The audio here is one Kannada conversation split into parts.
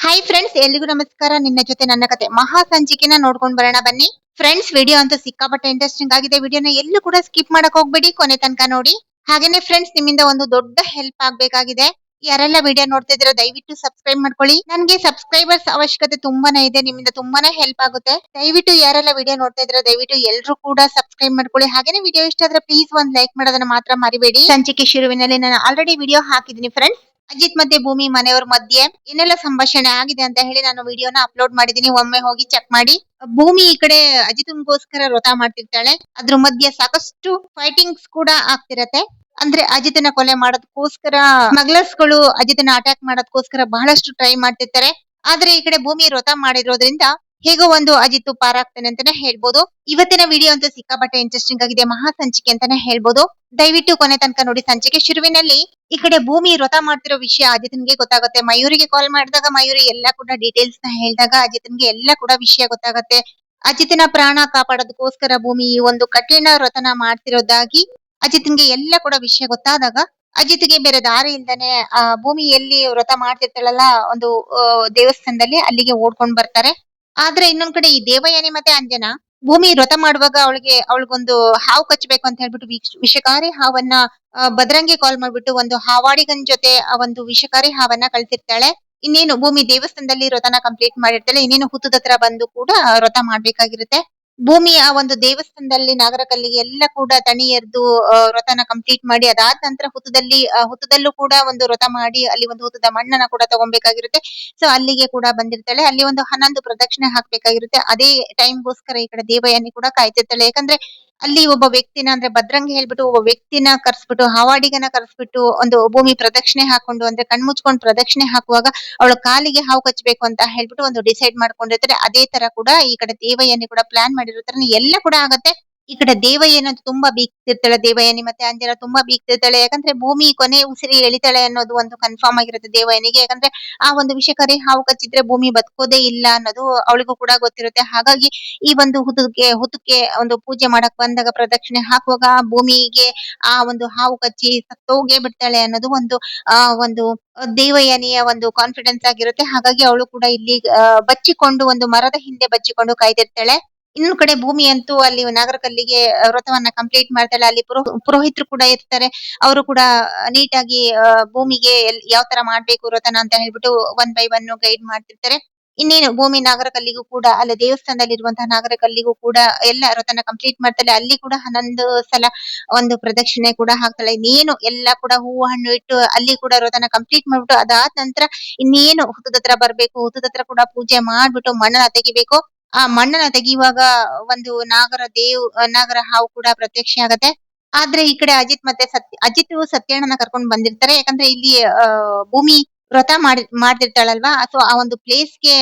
ಹಾಯ್ ಫ್ರೆಂಡ್ಸ್, ಎಲ್ರಿಗೂ ನಮಸ್ಕಾರ. ನಿನ್ನ ಜೊತೆ ನನ್ನ ಕತೆ ಮಹಾ ಸಂಚಿಕೆನ ನೋಡ್ಕೊಂಡ್ ಬರೋಣ ಬನ್ನಿ. ಫ್ರೆಂಡ್ಸ್, ವಿಡಿಯೋ ಅಂತೂ ಸಿಕ್ಕಾಪಟ್ಟೆ ಇಂಟ್ರೆಸ್ಟಿಂಗ್ ಆಗಿದೆ. ವಿಡಿಯೋನ ಎಲ್ಲೂ ಕೂಡ ಸ್ಕಿಪ್ ಮಾಡಕ್ ಹೋಗ್ಬೇಡಿ, ಕೊನೆ ತನಕ ನೋಡಿ. ಹಾಗೇನೆ ಫ್ರೆಂಡ್ಸ್, ನಿಮ್ಮಿಂದ ಒಂದು ದೊಡ್ಡ ಹೆಲ್ಪ್ ಆಗ್ಬೇಕಾಗಿದೆ. ಯಾರೆಲ್ಲ ವಿಡಿಯೋ ನೋಡ್ತಾ ಇದ್ದೀರಾ ದಯವಿಟ್ಟು ಸಬ್ಸ್ಕ್ರೈಬ್ ಮಾಡ್ಕೊಳ್ಳಿ. ನನ್ಗೆ ಸಬ್ಸ್ಕ್ರೈಬರ್ಸ್ ಅವಶ್ಯಕತೆ ತುಂಬಾನೇ ಇದೆ. ನಿಮ್ಮಿಂದ ತುಂಬಾನೇ ಹೆಲ್ಪ್ ಆಗುತ್ತೆ. ದಯವಿಟ್ಟು ಯಾರೆಲ್ಲ ವಿಡಿಯೋ ನೋಡ್ತಾ ಇದ್ದೀರಾ ದಯವಿಟ್ಟು ಎಲ್ಲರೂ ಕೂಡ ಸಬ್ಸ್ಕ್ರೈಬ್ ಮಾಡ್ಕೊಳ್ಳಿ. ಹಾಗೇನೆ ವಿಡಿಯೋ ಇಷ್ಟ ಆದ್ರೆ ಪ್ಲೀಸ್ ಒಂದ್ ಲೈಕ್ ಮಾಡೋದನ್ನ ಮಾತ್ರ ಮರಿಬೇಡಿ. ಸಂಚಿಕೆ ಶುರುವಿನಲ್ಲಿ ನಾನು ಆಲ್ರೆಡಿ ವಿಡಿಯೋ ಹಾಕಿದ್ದೀನಿ ಫ್ರೆಂಡ್ಸ್. ಅಜಿತ್ ಮತ್ತೆ ಭೂಮಿ ಮನೆಯವ್ರ ಮಧ್ಯೆ ಏನೆಲ್ಲ ಸಂಭಾಷಣೆ ಆಗಿದೆ ಅಂತ ಹೇಳಿ ನಾನು ವಿಡಿಯೋನ ಅಪ್ಲೋಡ್ ಮಾಡಿದೀನಿ. ಒಮ್ಮೆ ಹೋಗಿ ಚೆಕ್ ಮಾಡಿ. ಭೂಮಿ ಈ ಕಡೆ ಅಜಿತ್ಗೋಸ್ಕರ ವ್ರತ ಮಾಡ್ತಿರ್ತಾಳೆ. ಅದ್ರ ಮಧ್ಯೆ ಸಾಕಷ್ಟು ಫೈಟಿಂಗ್ಸ್ ಕೂಡ ಆಗ್ತಿರತ್ತೆ. ಅಂದ್ರೆ ಅಜಿತನ ಕೊಲೆ ಮಾಡೋದಕ್ಕೋಸ್ಕರ ಸ್ಮಗ್ಲರ್ಸ್ ಗಳು ಅಜಿತನ ಅಟ್ಯಾಕ್ ಮಾಡೋದಕ್ಕೋಸ್ಕರ ಬಹಳಷ್ಟು ಟ್ರೈ ಮಾಡ್ತಿರ್ತಾರೆ. ಆದ್ರೆ ಈ ಕಡೆ ಭೂಮಿ ವ್ರತ ಮಾಡಿರೋದ್ರಿಂದ ಹೇಗೋ ಒಂದು ಅಜಿತ್ ಪಾರಾಗ್ತಾನೆ ಅಂತಾನೆ ಹೇಳ್ಬೋದು. ಇವತ್ತಿನ ವಿಡಿಯೋ ಅಂತೂ ಸಿಕ್ಕಾಪಟ್ಟೆ ಇಂಟ್ರೆಸ್ಟಿಂಗ್ ಆಗಿದೆ. ಮಹಾ ಸಂಚಿಕೆ ಅಂತಾನೆ ಹೇಳ್ಬೋದು. ದಯವಿಟ್ಟು ಕೊನೆ ತನಕ ನೋಡಿ. ಸಂಚಿಕೆ ಶುರುವಿನಲ್ಲಿ ಈ ಕಡೆ ಭೂಮಿ ವ್ರತ ಮಾಡ್ತಿರೋ ವಿಷಯ ಅಜಿತನ್ಗೆ ಗೊತ್ತಾಗುತ್ತೆ. ಮಯೂರಿಗೆ ಕಾಲ್ ಮಾಡಿದಾಗ ಮಯೂರಿ ಎಲ್ಲಾ ಕೂಡ ಡೀಟೇಲ್ಸ್ ನ ಹೇಳಿದಾಗ ಅಜಿತನ್ಗೆ ಎಲ್ಲಾ ಕೂಡ ವಿಷಯ ಗೊತ್ತಾಗತ್ತೆ. ಅಜಿತನ ಪ್ರಾಣ ಕಾಪಾಡೋದಕ್ಕೋಸ್ಕರ ಭೂಮಿ ಈ ಒಂದು ಕಠಿಣ ವ್ರತನ ಮಾಡ್ತಿರೋದಾಗಿ ಅಜಿತ್ಗೆ ಎಲ್ಲ ಕೂಡ ವಿಷಯ ಗೊತ್ತಾದಾಗ ಅಜಿತ್ಗೆ ಬೇರೆ ದಾರಿ ಇಲ್ದಾನೆ ಆ ಭೂಮಿ ಎಲ್ಲಿ ವ್ರತ ಮಾಡ್ತಿರ್ತಾಳಲ್ಲ ಒಂದು ದೇವಸ್ಥಾನದಲ್ಲಿ ಅಲ್ಲಿಗೆ ಓಡ್ಕೊಂಡ್ ಬರ್ತಾರೆ. ಆದ್ರೆ ಇನ್ನೊಂದ್ ಕಡೆ ಈ ದೇವಯಾನಿ ಮತ್ತೆ ಅಂಜನಾ ಭೂಮಿ ವ್ರತ ಮಾಡುವಾಗ ಅವಳಿಗೊಂದು ಹಾವು ಕಚ್ಚಬೇಕು ಅಂತ ಹೇಳ್ಬಿಟ್ಟು ವಿಷಕಾರಿ ಹಾವನ್ನ ಭದ್ರಂಗಿ ಕಾಲ್ ಮಾಡ್ಬಿಟ್ಟು ಒಂದು ಹಾವಾಡಿಗನ್ ಜೊತೆ ಆ ಒಂದು ವಿಷಕಾರಿ ಹಾವನ್ನ ಕಳ್ಸಿರ್ತಾಳೆ. ಇನ್ನೇನು ಭೂಮಿ ದೇವಸ್ಥಾನದಲ್ಲಿ ವ್ರತನ ಕಂಪ್ಲೀಟ್ ಮಾಡಿರ್ತಾಳೆ. ಇನ್ನೇನು ಹುತ್ತದ ಹತ್ರ ಬಂದು ಕೂಡ ವ್ರತ ಮಾಡ್ಬೇಕಾಗಿರುತ್ತೆ. ಭೂಮಿ ಆ ಒಂದು ದೇವಸ್ಥಾನದಲ್ಲಿ ನಾಗರಕಲ್ಲಿಗೆ ಎಲ್ಲ ಕೂಡ ತಣಿ ಎರ್ದು ವ್ರತನ ಕಂಪ್ಲೀಟ್ ಮಾಡಿ ಅದಾದ ನಂತರ ಹುತ್ತದಲ್ಲೂ ಕೂಡ ಒಂದು ವ್ರತ ಮಾಡಿ ಅಲ್ಲಿ ಒಂದು ಹುತ್ತದ ಮಣ್ಣನ್ನ ಕೂಡ ತಗೊಬೇಕಾಗಿರುತ್ತೆ. ಸೊ ಅಲ್ಲಿಗೆ ಕೂಡ ಬಂದಿರ್ತಾಳೆ. ಅಲ್ಲಿ ಒಂದು 11 ಪ್ರದಕ್ಷಿಣೆ ಹಾಕ್ಬೇಕಾಗಿರುತ್ತೆ. ಅದೇ ಟೈಮ್ಗೋಸ್ಕರ ಈ ಕಡೆ ದೇವಯಾನಿ ಕೂಡ ಕಾಯ್ತಿರ್ತಾಳೆ. ಯಾಕಂದ್ರೆ ಅಲ್ಲಿ ಒಬ್ಬ ವ್ಯಕ್ತಿನ ಅಂದ್ರೆ ಭದ್ರಂಗಿ ಹೇಳ್ಬಿಟ್ಟು ಒಬ್ಬ ವ್ಯಕ್ತಿನ ಕರ್ಸ್ಬಿಟ್ಟು ಹಾವಾಡಿಗನ ಕರ್ಸ್ಬಿಟ್ಟು ಒಂದು ಭೂಮಿ ಪ್ರದಕ್ಷಿಣೆ ಹಾಕೊಂಡು ಅಂದ್ರೆ ಕಣ್ಮುಚ್ಕೊಂಡು ಪ್ರದಕ್ಷಿಣೆ ಹಾಕುವಾಗ ಅವಳ ಕಾಲಿಗೆ ಹಾವು ಕಚ್ಚಬೇಕು ಅಂತ ಹೇಳ್ಬಿಟ್ಟು ಒಂದು ಡಿಸೈಡ್ ಮಾಡ್ಕೊಂಡಿರ್ತಾರೆ. ಅದೇ ತರ ಕೂಡ ಈ ಕಡೆ ದೇವಯಾನಿ ಕೂಡ ಪ್ಲಾನ್ ಮಾಡಿರ್ತಾರೆ. ಎಲ್ಲ ಕೂಡ ಆಗತ್ತೆ. ಈ ಕಡೆ ದೇವಯಾನಿ ಅಂತೂ ತುಂಬಾ ಬೀಗ್ತಿರ್ತಾಳೆ. ದೇವಯಾನಿ ಮತ್ತೆ ಅಂಜನಾ ತುಂಬಾ ಬೀಗ್ತಿರ್ತಾಳೆ. ಯಾಕಂದ್ರೆ ಭೂಮಿ ಕೊನೆ ಉಸಿರಿ ಎಳಿತಾಳೆ ಅನ್ನೋದು ಒಂದು ಕನ್ಫರ್ಮ್ ಆಗಿರುತ್ತೆ ದೇವಯಾನಿಗೆ. ಯಾಕಂದ್ರೆ ಆ ಒಂದು ವಿಷಕಾರಿ ಹಾವು ಕಚ್ಚಿದ್ರೆ ಭೂಮಿ ಬದುಕೋದೇ ಇಲ್ಲ ಅನ್ನೋದು ಅವಳಿಗೂ ಕೂಡ ಗೊತ್ತಿರುತ್ತೆ. ಹಾಗಾಗಿ ಈ ಒಂದು ಹುತ್ತಕ್ಕೆ ಒಂದು ಪೂಜೆ ಮಾಡಕ್ ಬಂದಾಗ ಪ್ರದಕ್ಷಿಣೆ ಹಾಕುವಾಗ ಭೂಮಿಗೆ ಆ ಒಂದು ಹಾವು ಕಚ್ಚಿ ಸತ್ತೋಗೇ ಬಿಡ್ತಾಳೆ ಅನ್ನೋದು ಒಂದು ದೇವಯಾನಿಯ ಒಂದು ಕಾನ್ಫಿಡೆನ್ಸ್ ಆಗಿರುತ್ತೆ. ಹಾಗಾಗಿ ಅವಳು ಕೂಡ ಇಲ್ಲಿ ಬಚ್ಚಿಕೊಂಡು ಒಂದು ಮರದ ಹಿಂದೆ ಬಚ್ಚಿಕೊಂಡು ಕಾಯ್ದಿರ್ತಾಳೆ. ಇನ್ನೊಂದ್ ಕಡೆ ಭೂಮಿ ಅಂತೂ ಅಲ್ಲಿ ನಾಗರಕಲ್ಲಿಗೆ ವ್ರತವನ್ನ ಕಂಪ್ಲೀಟ್ ಮಾಡ್ತಾಳೆ. ಅಲ್ಲಿ ಪುರೋಹಿತರು ಕೂಡ ಇರ್ತಾರೆ. ಅವರು ಕೂಡ ನೀಟಾಗಿ ಭೂಮಿಗೆ ಯಾವ ತರ ಮಾಡ್ಬೇಕು ವ್ರತನ ಅಂತ ಹೇಳ್ಬಿಟ್ಟು 1 by 1 ಗೈಡ್ ಮಾಡ್ತಿರ್ತಾರೆ. ಇನ್ನೇನು ಭೂಮಿ ನಾಗರಕಲ್ಲಿಗೂ ಕೂಡ ಅಲ್ಲಿ ದೇವಸ್ಥಾನದಲ್ಲಿ ಇರುವಂತಹ ನಾಗರಕಲ್ಲಿಗೂ ಕೂಡ ಎಲ್ಲ ವ್ರತನ ಕಂಪ್ಲೀಟ್ ಮಾಡ್ತಾಳೆ. ಅಲ್ಲಿ ಕೂಡ 11 ಸಲ ಒಂದು ಪ್ರದಕ್ಷಿಣೆ ಕೂಡ ಹಾಕ್ತಾಳೆ. ಇನ್ನೇನು ಎಲ್ಲಾ ಕೂಡ ಹೂವು ಹಣ್ಣು ಇಟ್ಟು ಅಲ್ಲಿ ಕೂಡ ವ್ರತನ ಕಂಪ್ಲೀಟ್ ಮಾಡ್ಬಿಟ್ಟು ಅದಾದ ನಂತರ ಇನ್ನೇನು ಹುತ್ತದ ಹತ್ರ ಬರ್ಬೇಕು. ಹುತ್ತದ ಹತ್ರ ಕೂಡ ಪೂಜೆ ಮಾಡ್ಬಿಟ್ಟು ಮಣ್ಣನ್ನ ತೆಗಿಬೇಕು. ಆ ಮಣ್ಣನ್ನ ತೆಗೆಯುವಾಗ ಒಂದು ನಾಗರ ಹಾವು ಕೂಡ ಪ್ರತ್ಯಕ್ಷ ಆಗತ್ತೆ. ಆದ್ರೆ ಈ ಕಡೆ ಅಜಿತ್ ಸತ್ಯಣ್ಣನ ಕರ್ಕೊಂಡ್ ಬಂದಿರ್ತಾರೆ. ಯಾಕಂದ್ರೆ ಇಲ್ಲಿ ಭೂಮಿ ವ್ರತ ಮಾಡ್ತಿರ್ತಾಳಲ್ವಾ. ಸೊ ಆ ಒಂದು ಪ್ಲೇಸ್ಗೆ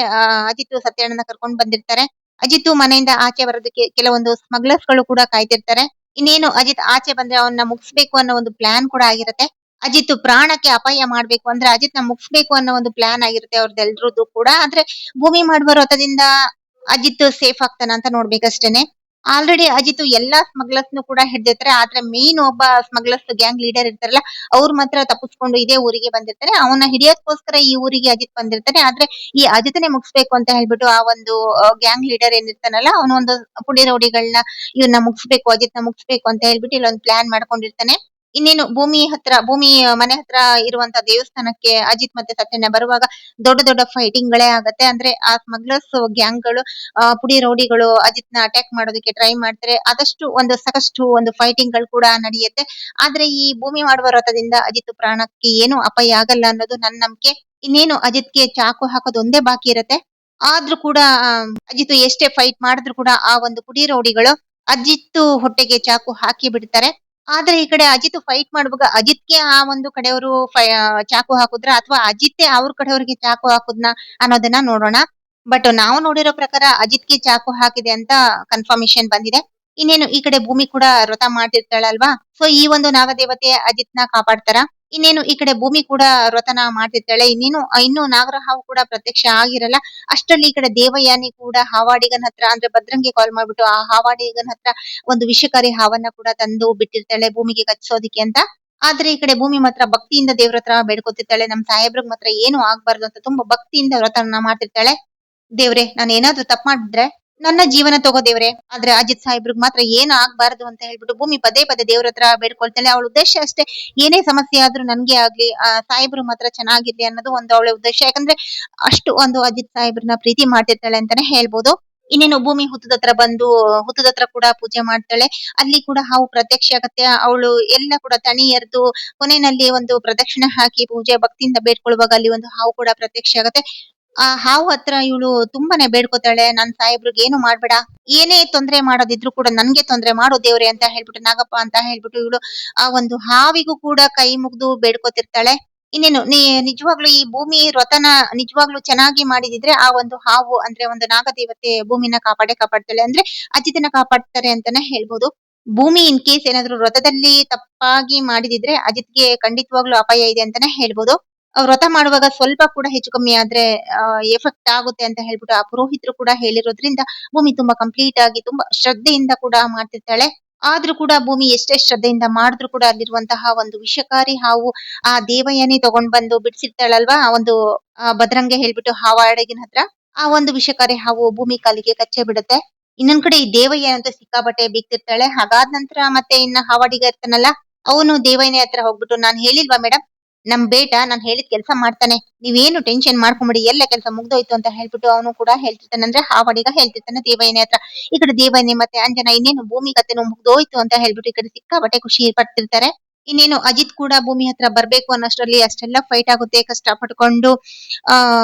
ಅಜಿತ್ ಸತ್ಯಣ್ಣನ ಕರ್ಕೊಂಡ್ ಬಂದಿರ್ತಾರೆ. ಅಜಿತ್ ಮನೆಯಿಂದ ಆಚೆ ಬರೋದಕ್ಕೆ ಕೆಲವೊಂದು ಸ್ಮಗ್ಲರ್ಸ್ ಗಳು ಕೂಡ ಕಾಯ್ತಿರ್ತಾರೆ. ಇನ್ನೇನು ಅಜಿತ್ ಆಚೆ ಬಂದ್ರೆ ಅವನ್ನ ಮುಗಿಸ್ಬೇಕು ಅನ್ನೋ ಒಂದು ಪ್ಲಾನ್ ಕೂಡ ಆಗಿರುತ್ತೆ. ಅಜಿತ್ ಪ್ರಾಣಕ್ಕೆ ಅಪಾಯ ಮಾಡ್ಬೇಕು ಅಂದ್ರೆ ಅಜಿತ್ ನ ಮುಗಿಸ್ಬೇಕು ಅನ್ನೋ ಒಂದು ಪ್ಲಾನ್ ಆಗಿರುತ್ತೆ ಅವ್ರದ್ದೆಲ್ರದ್ದು ಕೂಡ. ಆದ್ರೆ ಭೂಮಿ ಮಾಡುವ ವ್ರತದಿಂದ ಅಜಿತ್ ಸೇಫ್ ಆಗ್ತಾನ ಅಂತ ನೋಡ್ಬೇಕಷ್ಟೇನೆ. ಆಲ್ರೆಡಿ ಅಜಿತ್ ಎಲ್ಲಾ ಸ್ಮಗ್ಲರ್ಸ್ ಕೂಡ ಹಿಡ್ದಿರ್ತಾರೆ. ಆದ್ರೆ ಮೇನ್ ಒಬ್ಬ ಸ್ಮಗ್ಲರ್ಸ್ ಗ್ಯಾಂಗ್ ಲೀಡರ್ ಇರ್ತಾರಲ್ಲ ಅವ್ರು ಮಾತ್ರ ತಪ್ಪಿಸ್ಕೊಂಡು ಇದೇ ಊರಿಗೆ ಬಂದಿರ್ತಾರೆ. ಅವನ್ನ ಹಿಡಿಯೋದಕ್ಕೋಸ್ಕರ ಈ ಊರಿಗೆ ಅಜಿತ್ ಬಂದಿರ್ತಾನೆ. ಆದ್ರೆ ಈ ಅಜಿತ್ನೇ ಮುಗಿಸ್ಬೇಕು ಅಂತ ಹೇಳ್ಬಿಟ್ಟು ಆ ಒಂದು ಗ್ಯಾಂಗ್ ಲೀಡರ್ ಏನಿರ್ತಾನಲ್ಲ ಅವನು ಒಂದು ಪುಡಿ ರೌಡಿಗಳನ್ನ ಇವನ್ನ ಮುಗಿಸ್ಬೇಕು ಅಜಿತ್ನ ಮುಗಿಸ್ಬೇಕು ಅಂತ ಹೇಳ್ಬಿಟ್ಟು ಇಲ್ಲೊಂದು ಪ್ಲಾನ್ ಮಾಡ್ಕೊಂಡಿರ್ತಾನೆ. ಇನ್ನೇನು ಭೂಮಿ ಮನೆ ಹತ್ರ ಇರುವಂತ ದೇವಸ್ಥಾನಕ್ಕೆ ಅಜಿತ್ ಮತ್ತೆ ಸತ್ಯಣ್ಣ ಬರುವಾಗ ದೊಡ್ಡ ದೊಡ್ಡ ಫೈಟಿಂಗ್ ಗಳೇ ಆಗತ್ತೆ. ಅಂದ್ರೆ ಆ ಸ್ಮಗ್ಲರ್ಸ್ ಗ್ಯಾಂಗ್ ಗಳು ಪುಡಿ ರೌಡಿಗಳು ಅಜಿತ್ ನ ಅಟ್ಯಾಕ್ ಮಾಡೋದಕ್ಕೆ ಟ್ರೈ ಮಾಡ್ತಾರೆ. ಸಾಕಷ್ಟು ಒಂದು ಫೈಟಿಂಗ್ ಗಳು ಕೂಡ ನಡೆಯುತ್ತೆ. ಆದ್ರೆ ಈ ಭೂಮಿ ಮಾಡುವ ವ್ರತದಿಂದ ಅಜಿತ್ ಪ್ರಾಣಕ್ಕೆ ಏನು ಅಪಾಯ ಆಗಲ್ಲ ಅನ್ನೋದು ನನ್ನ ನಂಬಿಕೆ. ಇನ್ನೇನು ಅಜಿತ್ಗೆ ಚಾಕು ಹಾಕೋದು ಒಂದೇ ಬಾಕಿ ಇರುತ್ತೆ. ಆದ್ರೂ ಕೂಡ ಅಜಿತ್ ಎಷ್ಟೇ ಫೈಟ್ ಮಾಡಿದ್ರು ಕೂಡ ಆ ಒಂದು ಪುಡಿ ರೌಡಿಗಳು ಅಜಿತ್ ಹೊಟ್ಟೆಗೆ ಚಾಕು ಹಾಕಿ ಬಿಡ್ತಾರೆ. ಆದ್ರೆ ಈ ಕಡೆ ಅಜಿತ್ ಫೈಟ್ ಮಾಡುವಾಗ ಅಜಿತ್ಗೆ ಆ ಒಂದು ಕಡೆಯವರು ಚಾಕು ಹಾಕುದ್ರ ಅಥವಾ ಅಜಿತ್ತೇ ಅವ್ರ ಕಡೆಯವ್ರಿಗೆ ಚಾಕು ಹಾಕುದ್ನ ಅನ್ನೋದನ್ನ ನೋಡೋಣ. ಬಟ್ ನಾವು ನೋಡಿರೋ ಪ್ರಕಾರ ಅಜಿತ್ಗೆ ಚಾಕು ಹಾಕಿದೆ ಅಂತ ಕನ್ಫರ್ಮೇಶನ್ ಬಂದಿದೆ. ಇನ್ನೇನು ಈ ಕಡೆ ಭೂಮಿ ಕೂಡ ವ್ರತ ಮಾಡ್ತಿರ್ತಾಳಲ್ವಾ. ಸೊ ಈ ಒಂದು ನಾಗದೇವತೆ ಅಜಿತ್ನ ಕಾಪಾಡ್ತಾರ. ಇನ್ನೇನು ಈ ಕಡೆ ಭೂಮಿ ಕೂಡ ವ್ರತನ ಮಾಡ್ತಿರ್ತಾಳೆ. ಇನ್ನು ನಾಗರಹಾವು ಕೂಡ ಪ್ರತ್ಯಕ್ಷ ಆಗಿರಲ್ಲ. ಅಷ್ಟರಲ್ಲಿ ಈ ಕಡೆ ದೇವಯಾನಿ ಕೂಡ ಹಾವಾಡಿಗನ್ ಹತ್ರ ಅಂದ್ರೆ ಭದ್ರಂಗಿ ಕಾಲ್ ಮಾಡ್ಬಿಟ್ಟು ಆ ಹಾವಾಡಿಗನ್ ಹತ್ರ ಒಂದು ವಿಷಕಾರಿ ಹಾವನ್ನ ಕೂಡ ತಂದು ಬಿಟ್ಟಿರ್ತಾಳೆ ಭೂಮಿಗೆ ಕಚ್ಚೋದಿಕ್ಕೆ ಅಂತ. ಆದ್ರೆ ಈ ಕಡೆ ಭೂಮಿ ಮಾತ್ರ ಭಕ್ತಿಯಿಂದ ದೇವ್ರ ಹತ್ರ ಬೇಡ್ಕೊತಿರ್ತಾಳೆ. ನಮ್ ಸಾಹೇಬ್ರಿಗೆ ಮಾತ್ರ ಏನು ಆಗ್ಬಾರ್ದು ಅಂತ ತುಂಬಾ ಭಕ್ತಿಯಿಂದ ವ್ರತವನ್ನ ಮಾಡ್ತಿರ್ತಾಳೆ. ದೇವ್ರೆ ನಾನ್ ಏನಾದ್ರೂ ತಪ್ಪು ಮಾಡಿದ್ರೆ ನನ್ನ ಜೀವನ ತಗೋ ದೇವ್ರೆ, ಆದ್ರೆ ಅಜಿತ್ ಸಾಹೇಬ್ರಿಗೆ ಮಾತ್ರ ಏನು ಆಗ್ಬಾರ್ದು ಅಂತ ಹೇಳ್ಬಿಟ್ಟು ಭೂಮಿ ಪದೇ ಪದೇ ದೇವ್ರ ಹತ್ರ ಬೇಡ್ಕೊಳ್ತಾಳೆ. ಅವಳ ಉದ್ದೇಶ ಅಷ್ಟೇ, ಏನೇ ಸಮಸ್ಯೆ ಆದ್ರೂ ನನ್ಗೆ ಆಗ್ಲಿ ಆ ಸಾಹೇಬ್ರು ಮಾತ್ರ ಚೆನ್ನಾಗಿರ್ಲಿ ಅನ್ನೋದು ಒಂದು ಅವಳ ಉದ್ದೇಶ. ಯಾಕಂದ್ರೆ ಅಷ್ಟು ಒಂದು ಅಜಿತ್ ಸಾಹೇಬ್ರನ್ನ ಪ್ರೀತಿ ಮಾಡ್ತಿರ್ತಾಳೆ ಅಂತಾನೆ ಹೇಳ್ಬೋದು. ಇನ್ನೇನು ಭೂಮಿ ಹುತ್ತದ ಹತ್ರ ಬಂದು ಹುತ್ತದ ಹತ್ರ ಕೂಡ ಪೂಜೆ ಮಾಡ್ತಾಳೆ. ಅಲ್ಲಿ ಕೂಡ ಹಾವು ಪ್ರತ್ಯಕ್ಷ ಆಗತ್ತೆ. ಅವಳು ಎಲ್ಲ ಕೂಡ ತನಿ ಎರೆದು ಕೊನೆಯಲ್ಲಿ ಒಂದು ಪ್ರದಕ್ಷಿಣೆ ಹಾಕಿ ಪೂಜೆ ಭಕ್ತಿಯಿಂದ ಬೇಡ್ಕೊಳ್ಳುವಾಗ ಅಲ್ಲಿ ಒಂದು ಹಾವು ಕೂಡ ಪ್ರತ್ಯಕ್ಷ ಆಗತ್ತೆ. ಆ ಹಾವು ಹತ್ರ ಇವಳು ತುಂಬಾನೇ ಬೇಡ್ಕೋತಾಳೆ, ನನ್ ಸಾಹೇಬ್ರಿಗೆ ಏನು ಮಾಡ್ಬೇಡ, ಏನೇ ತೊಂದ್ರೆ ಮಾಡೋದಿದ್ರು ಕೂಡ ನನ್ಗೆ ತೊಂದ್ರೆ ಮಾಡೋ ದೇವ್ರೆ ಅಂತ ಹೇಳ್ಬಿಟ್ಟು ನಾಗಪ್ಪ ಅಂತ ಹೇಳ್ಬಿಟ್ಟು ಇವಳು ಆ ಒಂದು ಹಾವಿಗೂ ಕೂಡ ಕೈ ಮುಗ್ದು ಬೇಡ್ಕೋತಿರ್ತಾಳೆ. ಇನ್ನೇನು ನಿಜವಾಗ್ಲೂ ಈ ಭೂಮಿ ವ್ರತನ ನಿಜವಾಗ್ಲೂ ಚೆನ್ನಾಗಿ ಮಾಡಿದಿದ್ರೆ ಆ ಒಂದು ಹಾವು ಅಂದ್ರೆ ಒಂದು ನಾಗದೇವತೆ ಭೂಮಿನ ಕಾಪಾಡ್ತಾಳೆ, ಅಂದ್ರೆ ಅಜಿತನ ಕಾಪಾಡ್ತಾರೆ ಅಂತಾನೆ ಹೇಳ್ಬೋದು. ಭೂಮಿ ಇನ್ ಕೇಸ್ ಏನಾದ್ರು ವ್ರತದಲ್ಲಿ ತಪ್ಪಾಗಿ ಮಾಡಿದಿದ್ರೆ ಅಜಿತ್ಗೆ ಖಂಡಿತವಾಗ್ಲೂ ಅಪಾಯ ಇದೆ ಅಂತಾನೆ ಹೇಳ್ಬೋದು. ವ್ರತ ಮಾಡುವಾಗ ಸ್ವಲ್ಪ ಕೂಡ ಹೆಚ್ಚು ಕಮ್ಮಿ ಆದ್ರೆ ಎಫೆಕ್ಟ್ ಆಗುತ್ತೆ ಅಂತ ಹೇಳ್ಬಿಟ್ಟು ಆ ಪುರೋಹಿತರು ಕೂಡ ಹೇಳಿರೋದ್ರಿಂದ ಭೂಮಿ ತುಂಬಾ ಕಂಪ್ಲೀಟ್ ಆಗಿ ತುಂಬಾ ಶ್ರದ್ಧೆಯಿಂದ ಕೂಡ ಮಾಡ್ತಿರ್ತಾಳೆ. ಆದ್ರೂ ಕೂಡ ಭೂಮಿ ಎಷ್ಟೇ ಶ್ರದ್ಧೆಯಿಂದ ಮಾಡಿದ್ರು ಕೂಡ ಅಲ್ಲಿರುವಂತಹ ಒಂದು ವಿಷಕಾರಿ ಹಾವು ಆ ದೇವಯ್ಯನೇ ತಗೊಂಡ್ ಬಂದು ಬಿಡ್ಸಿರ್ತಾಳಲ್ವಾ, ಆ ಒಂದು ಭದ್ರಂಗೆ ಹೇಳ್ಬಿಟ್ಟು ಹಾವಾಡಗಿನ ಹತ್ರ ಆ ಒಂದು ವಿಷಕಾರಿ ಹಾವು ಭೂಮಿ ಕಾಲಿಗೆ ಕಚ್ಚೆ ಬಿಡುತ್ತೆ. ಇನ್ನೊಂದ್ ಕಡೆ ಈ ದೇವಯ್ಯ ಅಂತ ಸಿಕ್ಕಾಪಟ್ಟೆ ಬೀಗ್ತಿರ್ತಾಳೆ. ಹಾಗಾದ ನಂತರ ಮತ್ತೆ ಇನ್ನ ಹಾವಾಡಿಗ ಇರ್ತಾನಲ್ಲ, ಅವನು ದೇವಯ್ಯನ ಹತ್ರ ಹೋಗ್ಬಿಟ್ಟು ನಾನ್ ಹೇಳಿಲ್ವಾ ಮೇಡಮ್, ನಮ್ ಬೇಟ ನಾನ್ ಹೇಳಿದ್ ಕೆಲ್ಸ ಮಾಡ್ತಾನೆ, ನೀವೇನು ಟೆನ್ಷನ್ ಮಾಡ್ಕೊಂಬಿಡಿ, ಎಲ್ಲ ಕೆಲಸ ಮುಗ್ದೋಯ್ತು ಅಂತ ಹೇಳ್ಬಿಟ್ಟು ಅವನು ಕೂಡ ಹೇಳ್ತಿರ್ತಾನೆ. ಅಂದ್ರೆ ಹಾವಾಡಿಗ ಹೇಳ್ತಿರ್ತಾನೆ ದೇವಯ್ಯನ ಹತ್ರ. ಈ ಕಡೆ ದೇವಯ್ಯನೆ ಮತ್ತೆ ಅಂಜನ ಇನ್ನೇನು ಭೂಮಿ ಕತೆನು ಮುಗ್ದೋಯ್ತು ಅಂತ ಹೇಳ್ಬಿಟ್ಟು ಈ ಕಡೆ ಸಿಕ್ಕಾಪಟ್ಟೆ ಖುಷಿ ಪಡ್ತಿರ್ತಾರೆ. ಇನ್ನೇನು ಅಜಿತ್ ಕೂಡ ಭೂಮಿ ಹತ್ರ ಬರ್ಬೇಕು ಅನ್ನೋಷ್ಟ್ರಲ್ಲಿ ಅಷ್ಟೆಲ್ಲ ಫೈಟ್ ಆಗುತ್ತೆ, ಕಷ್ಟ ಪಟ್ಕೊಂಡು ಆ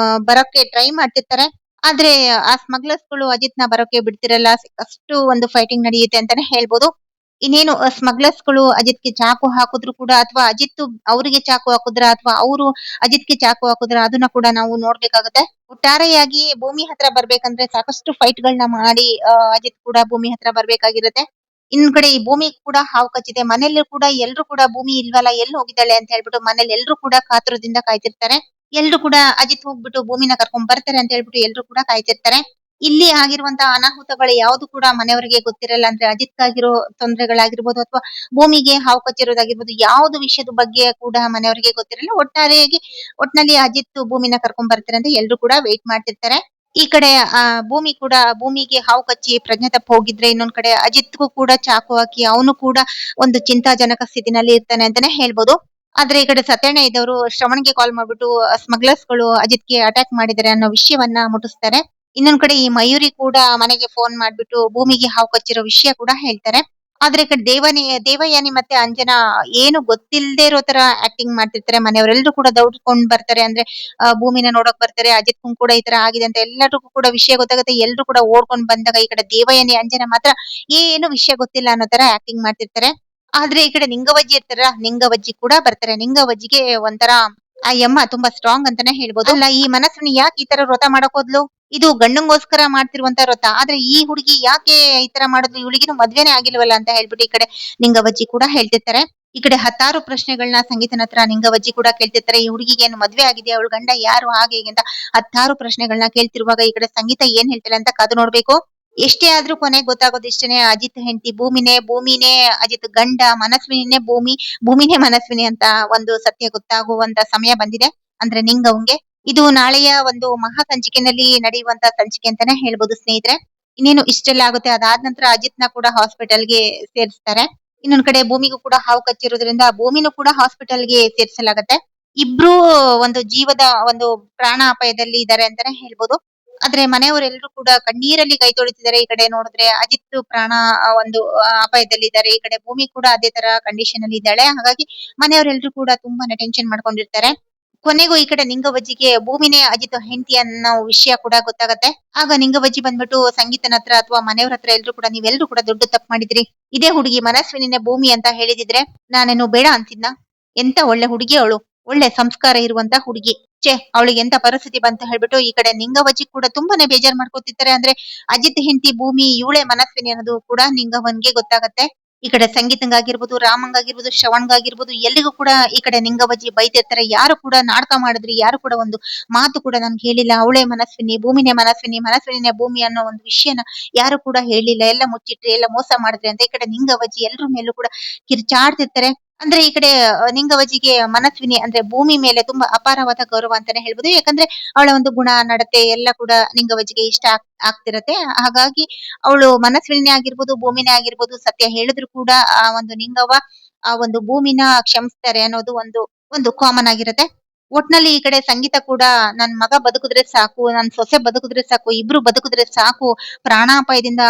ಬರೋಕೆ ಟ್ರೈ ಮಾಡ್ತಿರ್ತಾರೆ. ಆದ್ರೆ ಆ ಸ್ಮಗ್ಲರ್ಸ್ ಗಳು ಅಜಿತ್ ನ ಬರೋಕೆ ಬಿಡ್ತಿರಲ್ಲ, ಅಷ್ಟು ಒಂದು ಫೈಟಿಂಗ್ ನಡೆಯುತ್ತೆ ಅಂತಾನೆ ಹೇಳ್ಬೋದು. ಇನ್ನೇನು ಸ್ಮಗ್ಲರ್ಸ್ ಗಳು ಅಜಿತ್ಗೆ ಚಾಕು ಹಾಕಿದ್ರು ಕೂಡ ಅಥವಾ ಅಜಿತ್ ಅವರಿಗೆ ಚಾಕು ಹಾಕುದ್ರ ಅಥವಾ ಅವರು ಅಜಿತ್ಗೆ ಚಾಕು ಹಾಕುದ್ರ ಅದನ್ನ ಕೂಡ ನಾವು ನೋಡ್ಬೇಕಾಗತ್ತೆ. ಒಟ್ಟಾರೆಯಾಗಿ ಭೂಮಿ ಹತ್ರ ಬರ್ಬೇಕಂದ್ರೆ ಸಾಕಷ್ಟು ಫೈಟ್ ಗಳನ್ನ ಮಾಡಿ ಅಜಿತ್ ಕೂಡ ಭೂಮಿ ಹತ್ರ ಬರ್ಬೇಕಾಗಿರುತ್ತೆ. ಇನ್ ಕಡೆ ಈ ಭೂಮಿ ಕೂಡ ಹಾವು ಕಚ್ಚಿದೆ. ಮನೇಲಿ ಕೂಡ ಎಲ್ರು ಕೂಡ ಭೂಮಿ ಇಲ್ವಲ್ಲ, ಎಲ್ಲಿ ಹೋಗಿದ್ದಾಳೆ ಅಂತ ಹೇಳ್ಬಿಟ್ಟು ಮನೇಲಿ ಎಲ್ರು ಕೂಡ ಕಾತುರದಿಂದ ಕಾಯ್ತಿರ್ತಾರೆ. ಎಲ್ರು ಕೂಡ ಅಜಿತ್ ಹೋಗ್ಬಿಟ್ಟು ಭೂಮಿನ ಕರ್ಕೊಂಡ್ ಬರ್ತಾರೆ ಅಂತ ಹೇಳ್ಬಿಟ್ಟು ಎಲ್ರು ಕೂಡ ಕಾಯ್ತಿರ್ತಾರೆ. ಇಲ್ಲಿ ಆಗಿರುವಂತಹ ಅನಾಹುತಗಳು ಯಾವ್ದು ಕೂಡ ಮನೆಯವರಿಗೆ ಗೊತ್ತಿರಲ್ಲ. ಅಂದ್ರೆ ಅಜಿತ್ಗಾಗಿರೋ ತೊಂದರೆಗಳಾಗಿರ್ಬೋದು ಅಥವಾ ಭೂಮಿಗೆ ಹಾವು ಕಚ್ಚಿರೋದಾಗಿರ್ಬೋದು, ಯಾವ್ದು ವಿಷಯದ ಬಗ್ಗೆ ಕೂಡ ಮನೆಯವರಿಗೆ ಗೊತ್ತಿರಲ್ಲ. ಒಟ್ನಲ್ಲಿ ಅಜಿತ್ ಭೂಮಿನ ಕರ್ಕೊಂಡ್ ಬರ್ತಾರೆ ಅಂತ ಎಲ್ರು ಕೂಡ ವೇಟ್ ಮಾಡ್ತಿರ್ತಾರೆ. ಈ ಕಡೆ ಭೂಮಿ ಕೂಡ ಭೂಮಿಗೆ ಹಾವು ಕಚ್ಚಿ ಪ್ರಜ್ಞೆ ತಪ್ಪಿ ಹೋಗಿದ್ರೆ, ಇನ್ನೊಂದ್ ಕಡೆ ಅಜಿತ್ಗೂ ಕೂಡ ಚಾಕು ಹಾಕಿ ಅವನು ಕೂಡ ಒಂದು ಚಿಂತಾಜನಕ ಸ್ಥಿತಿನಲ್ಲಿ ಇರ್ತಾನೆ ಅಂತಾನೆ ಹೇಳ್ಬೋದು. ಆದ್ರೆ ಈ ಕಡೆ ಸತ್ಯಣ್ಣ ಇದ್ದವರು ಶ್ರವಣ್ಗೆ ಕಾಲ್ ಮಾಡ್ಬಿಟ್ಟು ಸ್ಮಗ್ಲರ್ಸ್ ಗಳು ಅಜಿತ್ಗೆ ಅಟ್ಯಾಕ್ ಮಾಡಿದ್ದಾರೆ ಅನ್ನೋ ವಿಷಯವನ್ನ ಮುಟ್ಟಿಸ್ತಾರೆ. ಇನ್ನೊಂದ್ ಕಡೆ ಈ ಮಯೂರಿ ಕೂಡ ಮನೆಗೆ ಫೋನ್ ಮಾಡ್ಬಿಟ್ಟು ಭೂಮಿಗೆ ಹಾವು ಕಚ್ಚಿರೋ ವಿಷಯ ಕೂಡ ಹೇಳ್ತಾರೆ. ಆದ್ರೆ ಈ ಕಡೆ ದೇವಯಾನಿ ಮತ್ತೆ ಅಂಜನಾ ಏನು ಗೊತ್ತಿಲ್ಲದೆ ಇರೋ ತರ ಆಕ್ಟಿಂಗ್ ಮಾಡ್ತಿರ್ತಾರೆ. ಮನೆಯವರೆಲ್ಲರೂ ಕೂಡ ದೌಡ್ಕೊಂಡ್ ಬರ್ತಾರೆ. ಅಂದ್ರೆ ಭೂಮಿನ ನೋಡಕ್ ಬರ್ತಾರೆ. ಅಜಿತ್ ಕುಂಗ್ ಕೂಡ ಈ ತರ ಆಗಿದೆ ಅಂತ ಎಲ್ಲರಿಗೂ ಕೂಡ ವಿಷಯ ಗೊತ್ತಾಗುತ್ತೆ. ಎಲ್ರು ಕೂಡ ಓಡ್ಕೊಂಡ್ ಬಂದಾಗ ಈ ಕಡೆ ದೇವಯಾನಿ ಅಂಜನಾ ಮಾತ್ರ ಏನು ವಿಷಯ ಗೊತ್ತಿಲ್ಲ ಅನ್ನೋ ತರ ಆಕ್ಟಿಂಗ್ ಮಾಡ್ತಿರ್ತಾರೆ. ಆದ್ರೆ ಈ ಕಡೆ ನಿಂಗವಜ್ಜಿ ಇರ್ತಾರ, ನಿಂಗವಜ್ಜಿ ಕೂಡ ಬರ್ತಾರೆ. ನಿಂಗವಜ್ಜಿಗೆ ಒಂಥರ ಆ ಯಮ್ಮ ತುಂಬಾ ಸ್ಟ್ರಾಂಗ್ ಅಂತಾನೆ ಹೇಳ್ಬೋದು. ಅಲ್ಲ, ಈ ಮನಸ್ವಿನಿ ಯಾಕೆ ಈ ತರ ವ್ರತ ಮಾಡಕ್ ಹೋದ್ಲು? ಇದು ಗಂಡಂಗೋಸ್ಕರ ಮಾಡ್ತಿರುವಂತ ವ್ರತ. ಆದ್ರೆ ಈ ಹುಡುಗಿ ಯಾಕೆ ಈ ತರ ಮಾಡಿದ್ಲು? ಇವಳಿಗಿನ್ನು ಮದ್ವೆನೇ ಆಗಿಲ್ವಲ್ಲ ಅಂತ ಹೇಳ್ಬಿಟ್ಟು ಈ ಕಡೆ ನಿಂಗವಜ್ಜಿ ಕೂಡ ಹೇಳ್ತಿರ್ತಾರೆ. ಈ ಕಡೆ ಹತ್ತಾರು ಪ್ರಶ್ನೆಗಳನ್ನ ಸಂಗೀತನ ಹತ್ರ ನಿಂಗವಜ್ಜಿ ಕೂಡ ಕೇಳ್ತಿರ್ತಾರೆ. ಈ ಹುಡುಗಿಗೆ ಏನು ಮದ್ವೆ ಆಗಿದೆಯಾ, ಅವಳ ಗಂಡ ಯಾರು, ಹಾಗೆ ಹೀಗೆ ಅಂತ ಹತ್ತಾರು ಪ್ರಶ್ನೆಗಳನ್ನ ಕೇಳ್ತಿರುವಾಗ ಈ ಕಡೆ ಸಂಗೀತ ಏನ್ ಹೇಳ್ತಾಳೆ ಅಂತ ಕಾದು ನೋಡ್ಬೇಕು. ಎಷ್ಟೇ ಆದ್ರೂ ಕೊನೆಗೆ ಗೊತ್ತಾಗೋದು ಇಷ್ಟೇನೆ, ಅಜಿತ್ ಹೆಂಡತಿ ಭೂಮಿನೇ ಅಜಿತ್ ಗಂಡ, ಮನಸ್ವಿನಿನೇ ಭೂಮಿನೇ ಮನಸ್ವಿನಿ ಅಂತ ಒಂದು ಸತ್ಯ ಗೊತ್ತಾಗುವಂತ ಸಮಯ ಬಂದಿದೆ. ಅಂದ್ರೆ ನಿಂಗವ್ಗೆ ಇದು ನಾಳೆಯ ಒಂದು ಮಹಾ ಸಂಚಿಕೆನಲ್ಲಿ ನಡೆಯುವಂತ ಸಂಚಿಕೆ ಅಂತಾನೆ ಹೇಳ್ಬೋದು ಸ್ನೇಹಿತರೆ. ಇನ್ನೇನು ಇಷ್ಟೆಲ್ಲ ಆಗುತ್ತೆ. ಅದಾದ ನಂತರ ಅಜಿತ್ ನ ಕೂಡ ಹಾಸ್ಪಿಟಲ್ಗೆ ಸೇರಿಸ್ತಾರೆ. ಇನ್ನೊಂದ್ ಕಡೆ ಭೂಮಿಗೂ ಕೂಡ ಹಾವು ಕಚ್ಚಿರೋದ್ರಿಂದ ಭೂಮಿನೂ ಕೂಡ ಹಾಸ್ಪಿಟಲ್ಗೆ ಸೇರಿಸಲಾಗತ್ತೆ. ಇಬ್ರು ಒಂದು ಜೀವದ ಒಂದು ಪ್ರಾಣ ಅಪಾಯದಲ್ಲಿ ಇದ್ದಾರೆ ಅಂತಾನೆ ಹೇಳ್ಬೋದು. ಆದ್ರೆ ಮನೆಯವರೆಲ್ಲರೂ ಕೂಡ ಕಣ್ಣೀರಲ್ಲಿ ಕೈ ತೊಳಿತಿದ್ದಾರೆ. ಈ ಕಡೆ ನೋಡಿದ್ರೆ ಅಜಿತ್ ಪ್ರಾಣ ಒಂದು ಅಪಾಯದಲ್ಲಿದ್ದಾರೆ. ಈ ಕಡೆ ಭೂಮಿ ಕೂಡ ಅದೇ ತರ ಕಂಡೀಷನ್ ಅಲ್ಲಿ ಇದ್ದಾಳೆ. ಹಾಗಾಗಿ ಮನೆಯವರೆಲ್ಲರೂ ಕೂಡ ತುಂಬಾನೇ ಟೆನ್ಷನ್ ಮಾಡ್ಕೊಂಡಿರ್ತಾರೆ. ಕೊನೆಗೂ ಈ ಕಡೆ ನಿಂಗವಜ್ಜಿಗೆ ಭೂಮಿನೇ ಅಜಿತ್ ಹೆಂಡತಿ ಅನ್ನೋ ವಿಷಯ ಕೂಡ ಗೊತ್ತಾಗತ್ತೆ. ಆಗ ನಿಂಗವಜ್ಜಿ ಬಂದ್ಬಿಟ್ಟು ಸಂಗೀತನ ಹತ್ರ ಅಥವಾ ಮನೆಯವ್ರ ಹತ್ರ ಎಲ್ರು ಕೂಡ ನೀವೆಲ್ರು ಕೂಡ ದೊಡ್ಡ ತಪ್ಪು ಮಾಡಿದ್ರಿ. ಇದೇ ಹುಡುಗಿ ಮನಸ್ವಿನಿನೇ ಭೂಮಿ ಅಂತ ಹೇಳಿದಿದ್ರೆ ನಾನೇನು ಬೇಡ ಅಂತಿದ್ನ? ಎಂತ ಒಳ್ಳೆ ಹುಡುಗಿ ಅವಳು, ಒಳ್ಳೆ ಸಂಸ್ಕಾರ ಇರುವಂತ ಹುಡುಗಿ. ಅವಳಿಗೆ ಎಂತ ಪರಿಸ್ಥಿತಿ ಬಂತ ಹೇಳ್ಬಿಟ್ಟು ಈ ಕಡೆ ನಿಂಗವಜ್ಜಿ ಕೂಡ ತುಂಬಾನೇ ಬೇಜಾರ್ ಮಾಡ್ಕೊತಿರ್ತಾರೆ. ಅಂದ್ರೆ ಅಜಿತ್ ಹೆಂಡತಿ ಭೂಮಿ ಇವಳೆ ಮನಸ್ವಿನಿ ಅನ್ನೋದು ಕೂಡ ನಿಂಗವನ್ಗೆ ಗೊತ್ತಾಗತ್ತೆ. ಈ ಕಡೆ ಸಂಗೀತಂಗಾಗಿರ್ಬೋದು, ರಾಮಂಗಾಗಿರ್ಬೋದು, ಶ್ರವಣ್ಗಾಗಿರ್ಬೋದು, ಎಲ್ಲಿಗೂ ಕೂಡ ಈ ಕಡೆ ನಿಂಗವಜ್ಜಿ ಬೈತಿರ್ತಾರೆ. ಯಾರು ಕೂಡ ನಾಟಕ ಮಾಡಿದ್ರಿ, ಯಾರು ಕೂಡ ಒಂದು ಮಾತು ಕೂಡ ನನ್ಗೆ ಹೇಳಿಲ್ಲ. ಅವಳೇ ಮನಸ್ವಿನಿ, ಭೂಮಿನೇ ಮನಸ್ವಿನಿ, ಮನಸ್ವಿನಿನೇ ಭೂಮಿ ಅನ್ನೋ ಒಂದು ವಿಷಯನ ಯಾರು ಕೂಡ ಹೇಳಿಲ್ಲ. ಎಲ್ಲ ಮುಚ್ಚಿಟ್ರಿ, ಎಲ್ಲ ಮೋಸ ಮಾಡಿದ್ರಿ ಅಂತ ಈ ಕಡೆ ನಿಂಗವಜ್ಜಿ ಎಲ್ರ ಮೇಲೂ ಕೂಡ ಕಿರ್ಚಾಡ್ತಿರ್ತಾರೆ. ಅಂದ್ರೆ ಈ ಕಡೆ ನಿಂಗವಜಿಗೆ ಮನಸ್ವಿನಿ ಅಂದ್ರೆ ಭೂಮಿ ಮೇಲೆ ತುಂಬಾ ಅಪಾರವಾದ ಗೌರವ ಅಂತಾನೆ ಹೇಳ್ಬೋದು. ಯಾಕಂದ್ರೆ ಅವಳ ಒಂದು ಗುಣ ನಡತೆ ಎಲ್ಲ ಕೂಡ ನಿಂಗವಜಿಗೆ ಇಷ್ಟ ಆಗ್ತಿರತ್ತೆ. ಹಾಗಾಗಿ ಅವಳು ಮನಸ್ವಿನಿನೇ ಆಗಿರ್ಬೋದು, ಭೂಮಿನೇ ಆಗಿರ್ಬೋದು, ಸತ್ಯ ಹೇಳಿದ್ರು ಕೂಡ ಆ ಒಂದು ನಿಂಗವ್ವ ಆ ಒಂದು ಭೂಮಿನ ಕ್ಷಮಿಸ್ತಾರೆ ಅನ್ನೋದು ಒಂದು ಒಂದು ಕಾಮನ್ ಆಗಿರುತ್ತೆ. ಒಟ್ನಲ್ಲಿ ಈ ಕಡೆ ಸಂಗೀತ ಕೂಡ ನನ್ ಮಗ ಬದುಕಿದ್ರೆ ಸಾಕು, ನನ್ ಸೊಸೆ ಬದುಕಿದ್ರೆ ಸಾಕು, ಇಬ್ರು ಬದುಕಿದ್ರೆ ಸಾಕು, ಪ್ರಾಣಾಪಾಯದಿಂದ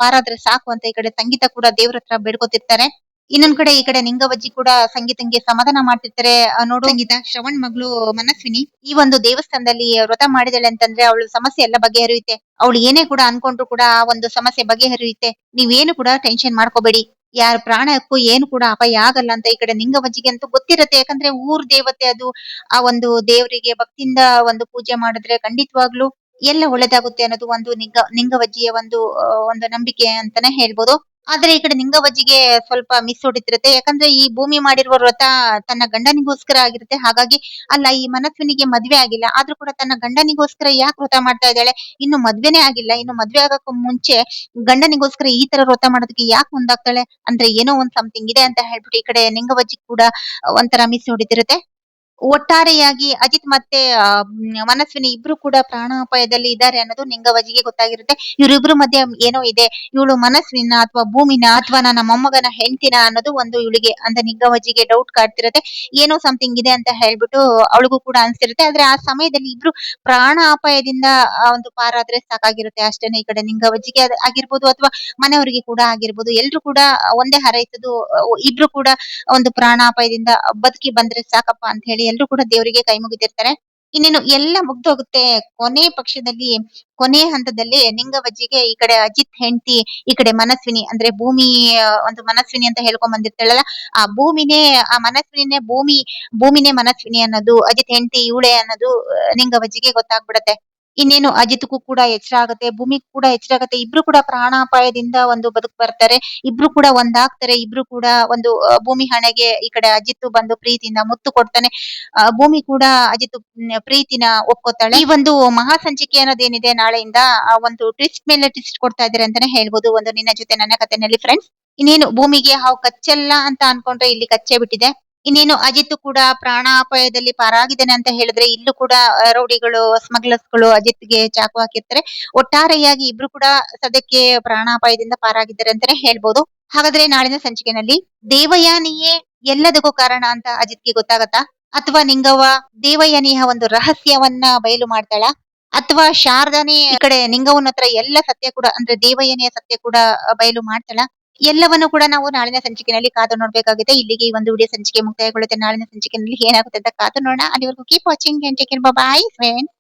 ಪಾರಾದ್ರೆ ಸಾಕು ಅಂತ ಈ ಕಡೆ ಸಂಗೀತ ಕೂಡ ದೇವ್ರ ಹತ್ರ ಬೇಡ್ಕೊತಿರ್ತಾರೆ. ಇನ್ನೊಂದ್ ಕಡೆ ಈ ಕಡೆ ನಿಂಗವಜ್ಜಿ ಕೂಡ ಸಂಗೀತಂಗೆ ಸಮಾಧಾನ ಮಾಡ್ತಿರ್ತಾರೆ. ನೋಡು ಸಂಗೀತ, ಶ್ರವಣ್ ಮಗಳು ಮನಸ್ವಿನಿ ಈ ಒಂದು ದೇವಸ್ಥಾನದಲ್ಲಿ ವ್ರತ ಮಾಡಿದಾಳೆ ಅಂತಂದ್ರೆ ಅವಳು ಸಮಸ್ಯೆ ಎಲ್ಲ ಬಗೆಹರಿಯುತ್ತೆ. ಅವಳು ಏನೇ ಕೂಡ ಅನ್ಕೊಂಡ್ರು ಕೂಡ ಆ ಒಂದು ಸಮಸ್ಯೆ ಬಗೆಹರಿಯುತ್ತೆ. ನೀವೇನು ಕೂಡ ಟೆನ್ಷನ್ ಮಾಡ್ಕೋಬೇಡಿ. ಯಾರ ಪ್ರಾಣಕ್ಕೂ ಏನು ಕೂಡ ಅಪಾಯ ಆಗಲ್ಲ ಅಂತ ಈ ಕಡೆ ನಿಂಗವಜ್ಜಿಗೆ ಅಂತೂ ಗೊತ್ತಿರತ್ತೆ. ಯಾಕಂದ್ರೆ ಊರ್ ದೇವತೆ ಅದು. ಆ ಒಂದು ದೇವರಿಗೆ ಭಕ್ತಿಯಿಂದ ಒಂದು ಪೂಜೆ ಮಾಡಿದ್ರೆ ಖಂಡಿತವಾಗ್ಲೂ ಎಲ್ಲ ಒಳ್ಳೇದಾಗುತ್ತೆ ಅನ್ನೋದು ಒಂದು ನಿಂಗವಜ್ಜಿಯ ಒಂದು ಒಂದು ನಂಬಿಕೆ ಅಂತಾನೆ ಹೇಳ್ಬೋದು. ಆದ್ರೆ ಈ ಕಡೆ ನಿಂಗವಜ್ಜಿಗೆ ಸ್ವಲ್ಪ ಮಿಸ್ ಹೊಡಿತಿರುತ್ತೆ. ಯಾಕಂದ್ರೆ ಈ ಭೂಮಿ ಮಾಡಿರುವ ವ್ರತ ತನ್ನ ಗಂಡನಿಗೋಸ್ಕರ ಆಗಿರುತ್ತೆ. ಹಾಗಾಗಿ ಅಲ್ಲ, ಈ ಮನಸ್ವಿನಿಗೆ ಮದ್ವೆ ಆಗಿಲ್ಲ ಆದ್ರೂ ಕೂಡ ತನ್ನ ಗಂಡನಿಗೋಸ್ಕರ ಯಾಕೆ ವ್ರತ ಮಾಡ್ತಾ ಇದ್ದಾಳೆ? ಇನ್ನು ಮದ್ವೆನೇ ಆಗಿಲ್ಲ, ಇನ್ನು ಮದ್ವೆ ಆಗಕ್ಕೂ ಮುಂಚೆ ಗಂಡನಿಗೋಸ್ಕರ ಈ ತರ ವ್ರತ ಮಾಡೋದಕ್ಕೆ ಯಾಕೆ ಮುಂದಾಗ್ತಾಳೆ? ಅಂದ್ರೆ ಏನೋ ಒಂದ್ ಸಮಥಿಂಗ್ ಇದೆ ಅಂತ ಹೇಳ್ಬಿಟ್ಟು ಈ ಕಡೆ ನಿಂಗವಜ್ಜಿ ಕೂಡ ಒಂಥರ ಮಿಸ್ ಹೊಡಿತಿರುತ್ತೆ. ಒಟ್ಟಾರೆಯಾಗಿ ಅಜಿತ್ ಮತ್ತೆ ಮನಸ್ವಿನಿ ಇಬ್ರು ಕೂಡ ಪ್ರಾಣಾಪಾಯದಲ್ಲಿ ಇದ್ದಾರೆ ಅನ್ನೋದು ನಿಂಗವಜಿಗೆ ಗೊತ್ತಾಗಿರುತ್ತೆ. ಇವರಿಬ್ರು ಮಧ್ಯೆ ಏನೋ ಇದೆ. ಇವಳು ಮನಸ್ವಿನ ಅಥವಾ ಭೂಮಿನ ಅಥವಾ ನನ್ನ ಮೊಮ್ಮಗನ ಹೆಂಡ್ತಿನ ಅನ್ನೋದು ಒಂದು ಇವಳಿಗೆ ಅಂದ್ರೆ ನಿಂಗವಜಿಗೆ ಡೌಟ್ ಕಾಡ್ತಿರುತ್ತೆ. ಏನೋ ಸಮಥಿಂಗ್ ಇದೆ ಅಂತ ಹೇಳ್ಬಿಟ್ಟು ಅವಳಿಗೂ ಕೂಡ ಅನ್ಸಿರುತ್ತೆ. ಆದ್ರೆ ಆ ಸಮಯದಲ್ಲಿ ಇಬ್ರು ಪ್ರಾಣಾಪಾಯದಿಂದ ಒಂದು ಪಾರಾದ್ರೆ ಸಾಕಾಗಿರುತ್ತೆ ಅಷ್ಟೇನೆ. ಈ ಕಡೆ ನಿಂಗವಜಿಗೆ ಆಗಿರ್ಬೋದು ಅಥವಾ ಮನೆಯವರಿಗೆ ಕೂಡ ಆಗಿರ್ಬೋದು, ಎಲ್ರು ಕೂಡ ಒಂದೇ ಹಾರೈಸೋದು, ಇಬ್ರು ಕೂಡ ಒಂದು ಪ್ರಾಣಾಪಾಯದಿಂದ ಬದುಕಿ ಬಂದ್ರೆ ಸಾಕಪ್ಪ ಅಂತ ಹೇಳಿ ಎಲ್ರು ಕೂಡ ದೇವರಿಗೆ ಕೈ ಮುಗಿದಿರ್ತಾರೆ. ಇನ್ನೇನು ಎಲ್ಲ ಮುಗ್ದೋಗುತ್ತೆ. ಕೊನೆ ಪಕ್ಷದಲ್ಲಿ ಕೊನೆ ಹಂತದಲ್ಲಿ ನಿಂಗವಜ್ಜಿಗೆ ಈ ಕಡೆ ಅಜಿತ್ ಹೆಂಡತಿ, ಈ ಕಡೆ ಮನಸ್ವಿನಿ ಅಂದ್ರೆ ಭೂಮಿ ಒಂದು ಮನಸ್ವಿನಿ ಅಂತ ಹೇಳ್ಕೊಂಡ್ ಬಂದಿರ್ತಾಳಲ್ಲ, ಆ ಭೂಮಿನೇ ಆ ಮನಸ್ವಿನಿನೇ ಭೂಮಿನೇ ಮನಸ್ವಿನಿ ಅನ್ನೋದು, ಅಜಿತ್ ಹೆಂಡತಿ ಇವಳೆ ಅನ್ನೋದು ನಿಂಗವಜ್ಜಿಗೆ ಗೊತ್ತಾಗ್ಬಿಡತ್ತೆ. ಇನ್ನೇನು ಅಜಿತ್ಗೂ ಕೂಡ ಎಚ್ಚರ ಆಗುತ್ತೆ, ಭೂಮಿಗೂ ಕೂಡ ಎಚ್ಚರ ಆಗುತ್ತೆ. ಇಬ್ರು ಕೂಡ ಪ್ರಾಣಾಪಾಯದಿಂದ ಒಂದು ಬದುಕ್ ಬರ್ತಾರೆ. ಇಬ್ರು ಕೂಡ ಒಂದಾಗ್ತಾರೆ. ಇಬ್ರು ಕೂಡ ಒಂದು ಭೂಮಿ ಹಣೆಗೆ ಈ ಕಡೆ ಅಜಿತ್ ಬಂದು ಪ್ರೀತಿಯಿಂದ ಮುತ್ತು ಕೊಡ್ತಾನೆ. ಭೂಮಿ ಕೂಡ ಅಜಿತ್ ಪ್ರೀತಿನ ಒಪ್ಕೋತಾಳೆ. ಈ ಒಂದು ಮಹಾ ಸಂಚಿಕೆ ಅನ್ನೋದೇನಿದೆ ನಾಳೆಯಿಂದ ಆ ಒಂದು ಟ್ವಿಸ್ಟ್ ಮೇಲೆ ಟ್ವಿಸ್ಟ್ ಕೊಡ್ತಾ ಇದಾರೆ ಅಂತಾನೆ ಹೇಳ್ಬೋದು ಒಂದು ನಿನ್ನ ಜೊತೆ ನನ್ನ ಕಥೆನಲ್ಲಿ ಫ್ರೆಂಡ್ಸ್. ಇನ್ನೇನು ಭೂಮಿಗೆ ಹಾವು ಕಚ್ಚಲ್ಲ ಅಂತ ಅನ್ಕೊಂಡ್ರೆ ಇಲ್ಲಿ ಕಚ್ಚೇ ಬಿಟ್ಟಿದೆ. ಇನ್ನೇನು ಅಜಿತ್ ಕೂಡ ಪ್ರಾಣಾಪಾಯದಲ್ಲಿ ಪಾರಾಗಿದ್ದಾನೆ ಅಂತ ಹೇಳಿದ್ರೆ ಇಲ್ಲೂ ಕೂಡ ರೌಡಿಗಳು ಸ್ಮಗ್ಲರ್ಸ್ ಗಳು ಅಜಿತ್ಗೆ ಚಾಕು ಹಾಕಿರ್ತಾರೆ. ಒಟ್ಟಾರೆಯಾಗಿ ಇಬ್ರು ಕೂಡ ಸದ್ಯಕ್ಕೆ ಪ್ರಾಣಾಪಾಯದಿಂದ ಪಾರಾಗಿದ್ದಾರೆ ಅಂತಾನೆ ಹೇಳ್ಬೋದು. ಹಾಗಾದ್ರೆ ನಾಳಿನ ಸಂಚಿಕೆನಲ್ಲಿ ದೇವಯಾನಿಯೇ ಎಲ್ಲದಕ್ಕೂ ಕಾರಣ ಅಂತ ಅಜಿತ್ಗೆ ಗೊತ್ತಾಗತ್ತಾ? ಅಥವಾ ನಿಂಗವ್ವ ದೇವಯಾನಿಯ ಒಂದು ರಹಸ್ಯವನ್ನ ಬಯಲು ಮಾಡ್ತಾಳ? ಅಥವಾ ಶಾರದಾನೇ ಈ ಕಡೆ ನಿಂಗವ್ವನ ಹತ್ರ ಎಲ್ಲ ಸತ್ಯ ಕೂಡ ಅಂದ್ರೆ ದೇವಯಾನಿಯ ಸತ್ಯ ಕೂಡ ಬಯಲು ಮಾಡ್ತಾಳ? ಎಲ್ಲವನ್ನು ಕೂಡ ನಾವು ನಾಳಿನ ಸಂಚಿಕೆಯಲ್ಲಿ ಕಾದು ನೋಡ್ಬೇಕಾಗಿದೆ. ಇಲ್ಲಿಗೆ ಈ ಒಂದು ವಿಡಿಯೋ ಸಂಚಿಕೆ ಮುಕ್ತಾಯಗೊಳ್ಳುತ್ತೆ. ನಾಳಿನ ಸಂಚಿಕೆಯಲ್ಲಿ ಏನಾಗುತ್ತೆ ಅಂತ ಕಾದು ನೋಡೋಣ. ಅಲ್ಲಿವರೆಗೂ keep watching and take care. By friends.